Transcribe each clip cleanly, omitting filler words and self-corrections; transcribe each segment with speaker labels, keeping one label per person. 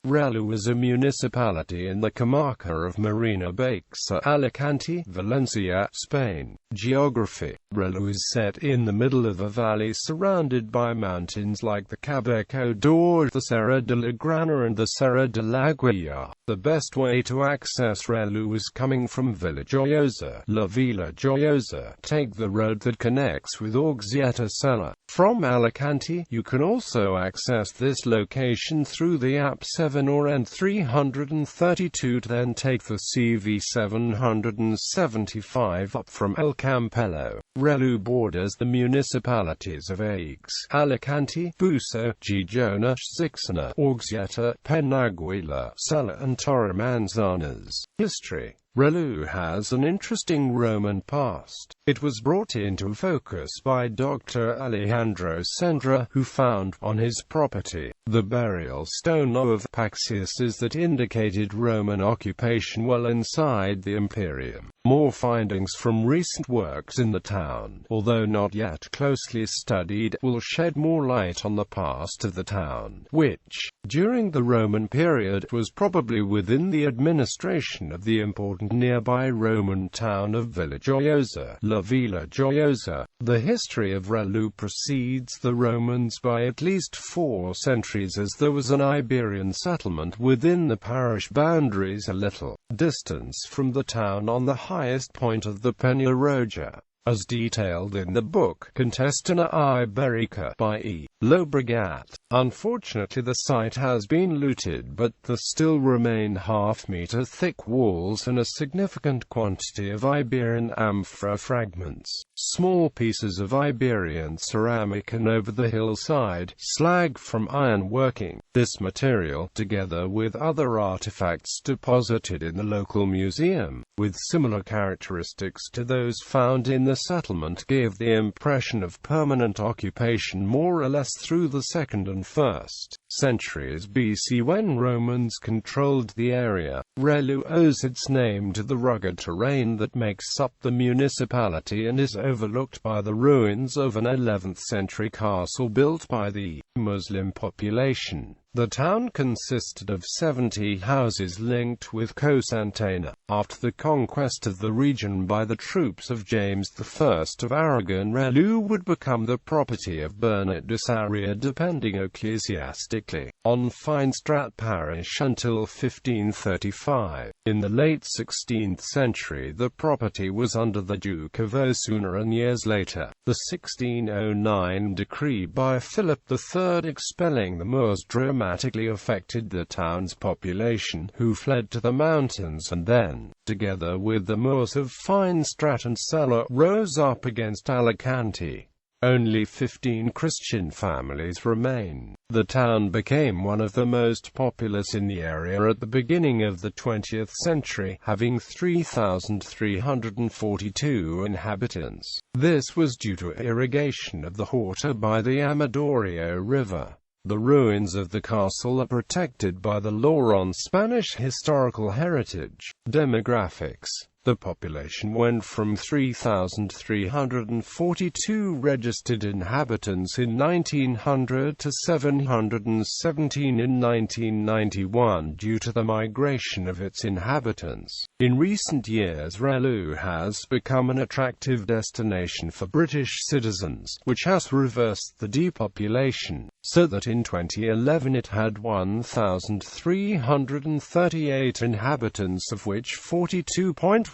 Speaker 1: Relleu is a municipality in the comarca of Marina Baixa, Alicante, Valencia, Spain. Geography. Relleu is set in the middle of a valley surrounded by mountains like the Cabeco d'Or, the Serra de la Grana and the Serra de la Guia. The best way to access Relleu is coming from Villa Joiosa, La Villa Joiosa. Take the road that connects with Orxieta Sella. From Alicante, you can also access this location through the AP7 or N332, then take the CV775 up from El Campello. Relleu borders the municipalities of Aix, Alicante, Buso, Gijona, Xixona, Orxieta, Penàguila, Sella and Torremanzanas. History. Relleu has an interesting Roman past. It was brought into focus by Dr. Alejandro Sendra, who found, on his property, the burial stone of Paxius that indicated Roman occupation well inside the Imperium. More findings from recent works in the town, although not yet closely studied, will shed more light on the past of the town, which, during the Roman period, was probably within the administration of the important nearby Roman town of Villa Joiosa, La Villa Joiosa. The history of Relleu precedes the Romans by at least 4 centuries, as there was an Iberian settlement within the parish boundaries a little distance from the town on the highest point of the Peña Roja, as detailed in the book Contestina Iberica by E. Llobregat. Unfortunately, the site has been looted, but there still remain half-meter thick walls and a significant quantity of Iberian amphora fragments, small pieces of Iberian ceramic, and over the hillside, slag from iron working. This material, together with other artifacts deposited in the local museum, with similar characteristics to those found in the settlement, give the impression of permanent occupation more or less through the 2nd and 1st centuries BC, when Romans controlled the area. Relleu owes its name to the rugged terrain that makes up the municipality and is overlooked by the ruins of an 11th century castle built by the Muslim population. The town consisted of 70 houses linked with Cocentaina. After the conquest of the region by the troops of James I of Aragon, Relleu would become the property of Bernat de Sarrià, depending ecclesiastically on Finestrat parish until 1535. In the late 16th century, the property was under the Duke of Osuna, and years later, the 1609 decree by Philip III expelling the Moors dramatically affected the town's population, who fled to the mountains and then, together with the Moors of Finestrat and Sella, rose up against Alicante. Only 15 Christian families remain. The town became one of the most populous in the area at the beginning of the 20th century, having 3,342 inhabitants. This was due to irrigation of the Horta by the Amadoreo River. The ruins of the castle are protected by the law on Spanish historical heritage. Demographics. The population went from 3,342 registered inhabitants in 1900 to 717 in 1991 due to the migration of its inhabitants. In recent years, Relleu has become an attractive destination for British citizens, which has reversed the depopulation, so that in 2011 it had 1,338 inhabitants, of which 42.1%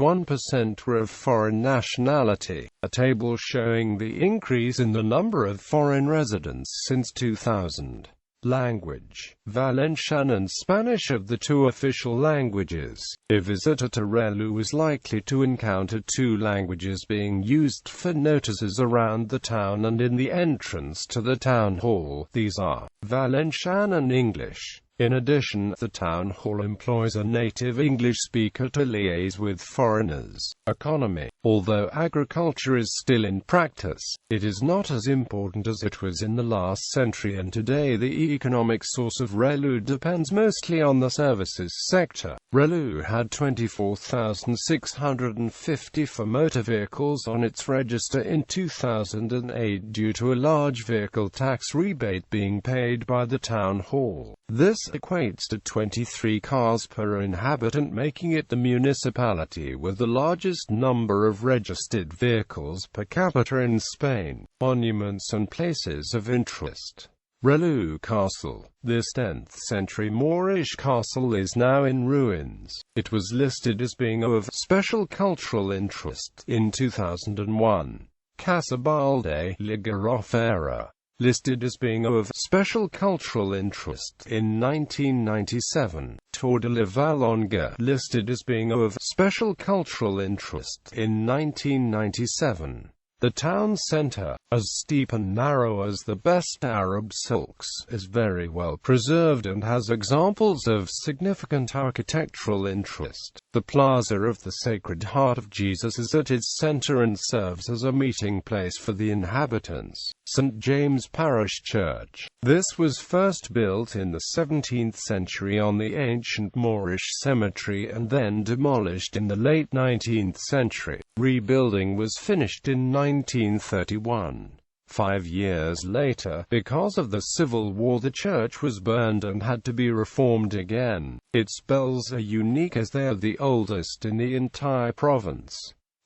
Speaker 1: were of foreign nationality. A table showing the increase in the number of foreign residents since 2000. Language. Valencian and Spanish are the 2 official languages. A visitor to Relleu is likely to encounter 2 languages being used for notices around the town and in the entrance to the town hall. These are Valencian and English. In addition, the town hall employs a native English speaker to liaise with foreigners. Economy. Although agriculture is still in practice, it is not as important as it was in the last century, and today the economic source of Relleu depends mostly on the services sector. Relleu had 24,654 motor vehicles on its register in 2008 due to a large vehicle tax rebate being paid by the town hall. This equates to 23 cars per inhabitant, making it the municipality with the largest number of registered vehicles per capita in Spain. Monuments and places of interest. Relleu Castle. This 10th century Moorish castle is now in ruins. It was listed as being of special cultural interest in 2001. Casabalde La Garrofera. Listed as being of special cultural interest in 1997. Tor de la Valonga. Listed as being of special cultural interest in 1997. The town centre, as steep and narrow as the best Arab silks, is very well preserved and has examples of significant architectural interest. The Plaza of the Sacred Heart of Jesus is at its centre and serves as a meeting place for the inhabitants. St. James Parish Church. This was first built in the 17th century on the ancient Moorish cemetery and then demolished in the late 19th century. Rebuilding was finished in 1931. 5 years later, because of the Civil War, the church was burned and had to be reformed again. Its bells are unique as they are the oldest in the entire province.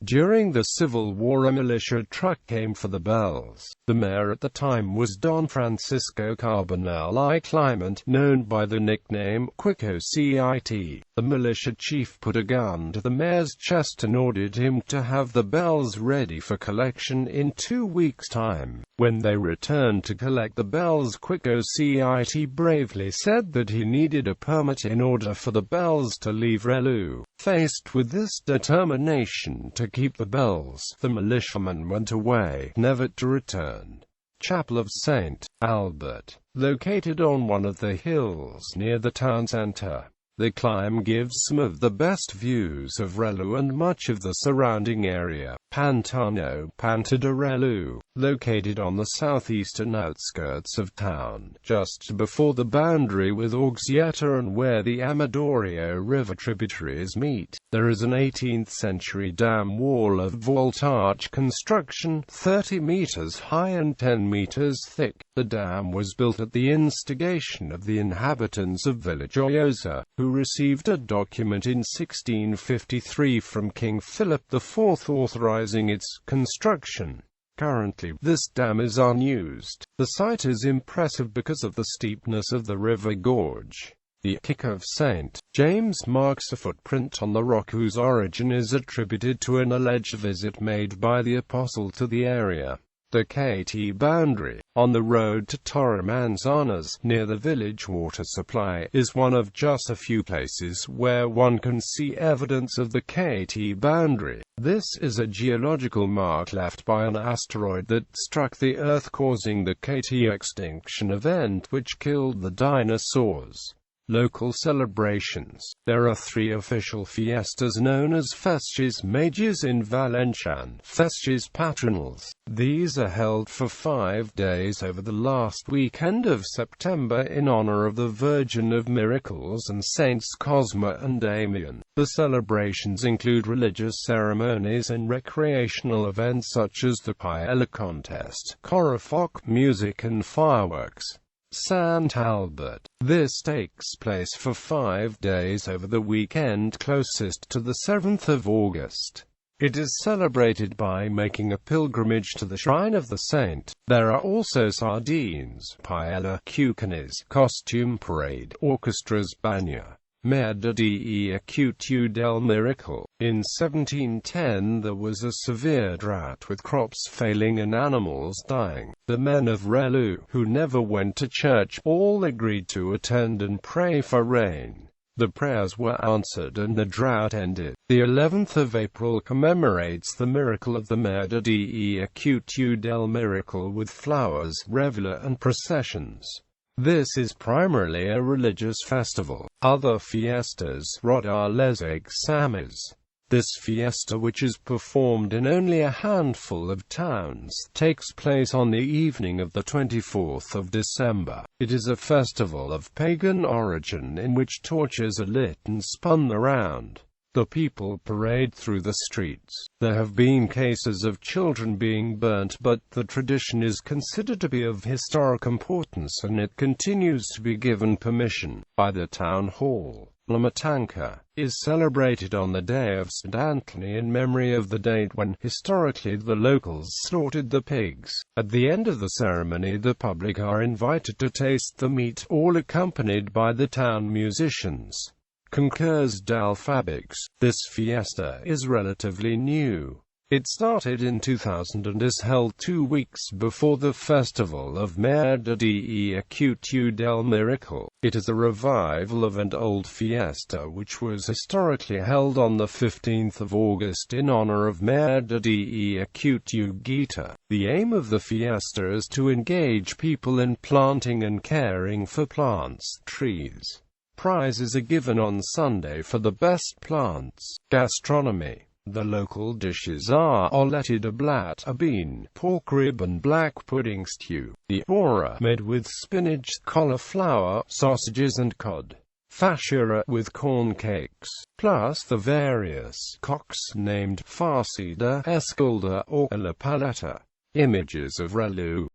Speaker 1: During the Civil War, a militia truck came for the bells. The mayor at the time was Don Francisco Carbonell I Clement, known by the nickname Quico Cit. The militia chief put a gun to the mayor's chest and ordered him to have the bells ready for collection in 2 weeks' time. When they returned to collect the bells, Quico Cit bravely said that he needed a permit in order for the bells to leave Relleu. Faced with this determination to keep the bells, the militiamen went away, never to return. Chapel of St. Albert. Located on one of the hills near the town centre. The climb gives some of the best views of Relleu and much of the surrounding area. Pantano, Panta de Relleu, located on the southeastern outskirts of town, just before the boundary with Orxieta and where the Amadoreo River tributaries meet. There is an 18th century dam wall of vault arch construction, 30 meters high and 10 meters thick. The dam was built at the instigation of the inhabitants of Village Oyosa, who received a document in 1653 from King Philip IV authorizing its construction. Currently, this dam is unused. The site is impressive because of the steepness of the river gorge. The Kick of St. James marks a footprint on the rock whose origin is attributed to an alleged visit made by the apostle to the area. The KT boundary, on the road to Torremanzanas, near the village water supply, is one of just a few places where one can see evidence of the KT boundary. This is a geological mark left by an asteroid that struck the Earth, causing the KT extinction event which killed the dinosaurs. Local celebrations. There are 3 official fiestas known as Festes Majors in Valencia and Festes Patronals. These are held for 5 days over the last weekend of September in honor of the Virgin of Miracles and Saints Cosma and Damian. The celebrations include religious ceremonies and recreational events such as the paella contest, correfoc, music and fireworks. St. Albert. This takes place for 5 days over the weekend closest to the 7th of August. It is celebrated by making a pilgrimage to the shrine of the saint. There are also sardines, paella, cucanis, costume parade, orchestras, banya. Merda de Acutu del Miracle. In 1710 there was a severe drought with crops failing and animals dying. The men of Relleu, who never went to church, all agreed to attend and pray for rain. The prayers were answered and the drought ended. The 11th of April commemorates the miracle of the Merda de Acutu del Miracle with flowers, reveille and processions. This is primarily a religious festival. Other fiestas, Rodar les Exames. This fiesta, which is performed in only a handful of towns, takes place on the evening of the 24th of December. It is a festival of pagan origin in which torches are lit and spun around. The people parade through the streets. There have been cases of children being burnt, but the tradition is considered to be of historic importance and it continues to be given permission by the town hall. La Matança is celebrated on the day of St. Anthony in memory of the date when, historically, the locals slaughtered the pigs. At the end of the ceremony, the public are invited to taste the meat, all accompanied by the town musicians. Concurs d'Alfabix. This fiesta is relatively new. It started in 2000 and is held 2 weeks before the festival of Merda de Acutu del Miracle. It is a revival of an old fiesta which was historically held on the 15th of August in honor of Merda de Acutu Gita. The aim of the fiesta is to engage people in planting and caring for plants, trees. Prizes are given on Sunday for the best plants. Gastronomy. The local dishes are omelette de blat, a bean, pork rib and black pudding stew. The ora, made with spinach, cauliflower, sausages and cod. Fashira, with corn cakes, plus the various cocks named farcida, escalda or la paleta. Images of Relleu.